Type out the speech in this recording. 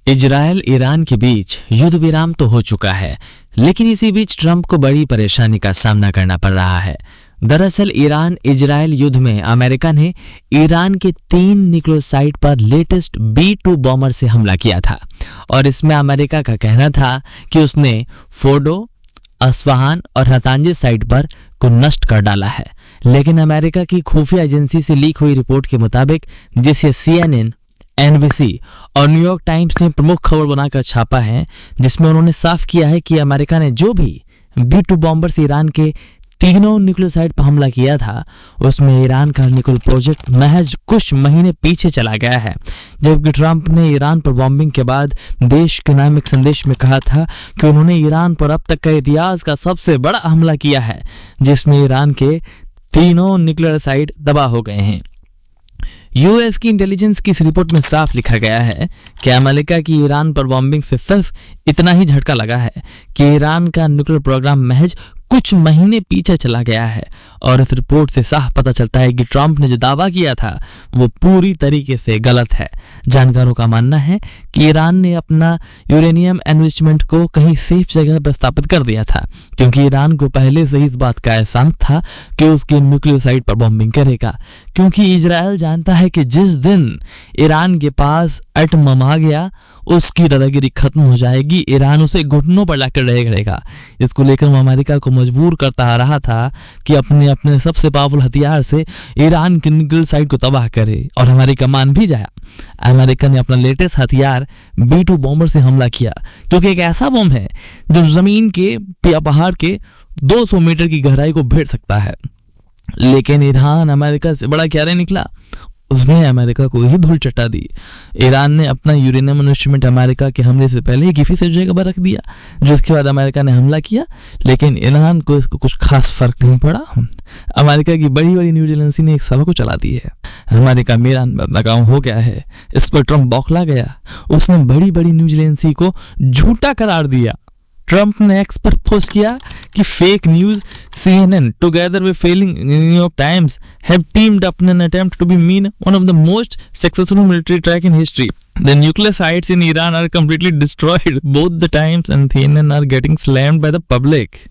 Israel Iran के बीच युद्ध विराम तो हो चुका है, लेकिन इसी बीच ट्रंप को बड़ी परेशानी का सामना करना पड़ रहा है। दरअसल ईरान इजराइल युद्ध में अमेरिका ने ईरान के 3 न्यूक्लियर साइट पर लेटेस्ट B-2 बॉम्बर से हमला किया था और इसमें अमेरिका का कहना था कि उसने फोर्डो, अस्फहान और नतांजे साइट पर को नष्ट कर डाला है। लेकिन अमेरिका की खुफिया एजेंसी से लीक हुई रिपोर्ट के मुताबिक, जिसे CNN, NBC और न्यूयॉर्क टाइम्स ने प्रमुख खबर बनाकर छापा है, जिसमें उन्होंने साफ किया है कि अमेरिका ने जो भी B-2 बॉम्बर से ईरान के तीनों न्यूक्लियर साइट पर हमला किया था, उसमें ईरान का न्यूक्लियर प्रोजेक्ट महज कुछ महीने पीछे चला गया है। जबकि ट्रंप ने ईरान पर बॉम्बिंग के बाद देश के नाम एक संदेश में कहा था कि उन्होंने ईरान पर अब तक का इतिहास का सबसे बड़ा हमला किया है, जिसमें ईरान के तीनों न्यूक्लियर साइट तबाह हो गए हैं। यूएस की इंटेलिजेंस की इस रिपोर्ट में साफ लिखा गया है कि अमेरिका की ईरान पर बॉम्बिंग से सिर्फ इतना ही झटका लगा है कि ईरान का न्यूक्लियर प्रोग्राम महज कुछ महीने पीछे चला गया है। और इस रिपोर्ट से साफ पता चलता है कि ट्रंप ने जो दावा किया था वो पूरी तरीके से गलत है। जानकारों का मानना है कि ईरान ने अपना यूरेनियम एनरिचमेंट को कहीं सेफ जगह पर स्थापित कर दिया था, क्योंकि ईरान को पहले से ही इस बात का एहसास था कि उसके न्यूक्लियर साइट पर बॉम्बिंग करेगा। क्योंकि इजराइल जानता है कि जिस दिन ईरान के पास एटम बम आ गया, उसकी दादागिरी खत्म हो जाएगी, ईरान उसे घुटनों पर लाकर रहेगा। इसको लेकर वो अमेरिका को मजबूर करता आ रहा था कि अपने सबसे पावरफुल हथियार से ईरान के न्यूक्लियर साइट को तबाह करे, और अमेरिका मान भी जाया। अमेरिका ने अपना लेटेस्ट हथियार B-2 बॉम्बर से हमला किया, क्योंकि एक ऐसा बम है जो जमीन के पहाड़ के 200 मीटर की गहराई को भेद सकता है। लेकिन ईरान अमेरिका से बड़ा क्यारे निकला, उसने अमेरिका को ही धूल चटा दी। ईरान ने अपना यूरेनियम एनरिचमेंट अमेरिका के हमले से पहले ही किसी जगह पर रख दिया, जिसके बाद अमेरिका ने हमला किया, लेकिन ईरान को इसको कुछ खास फर्क नहीं पड़ा। अमेरिका की बड़ी बड़ी न्यूज एजेंसी ने एक सभा को चला दी है। अमेरिका ईरान में नाकाम हो गया है, इस पर ट्रंप बौखला गया। उसने बड़ी बड़ी न्यूज एजेंसी को झूठा करार दिया। ट्रंप ने एक्स पर पोस्ट किया कि fake news CNN together with failing New York Times have teamed up in an attempt to be mean one of the most successful military attack in history. The nuclear sites in Iran are completely destroyed. Both the Times and CNN are getting slammed by the public.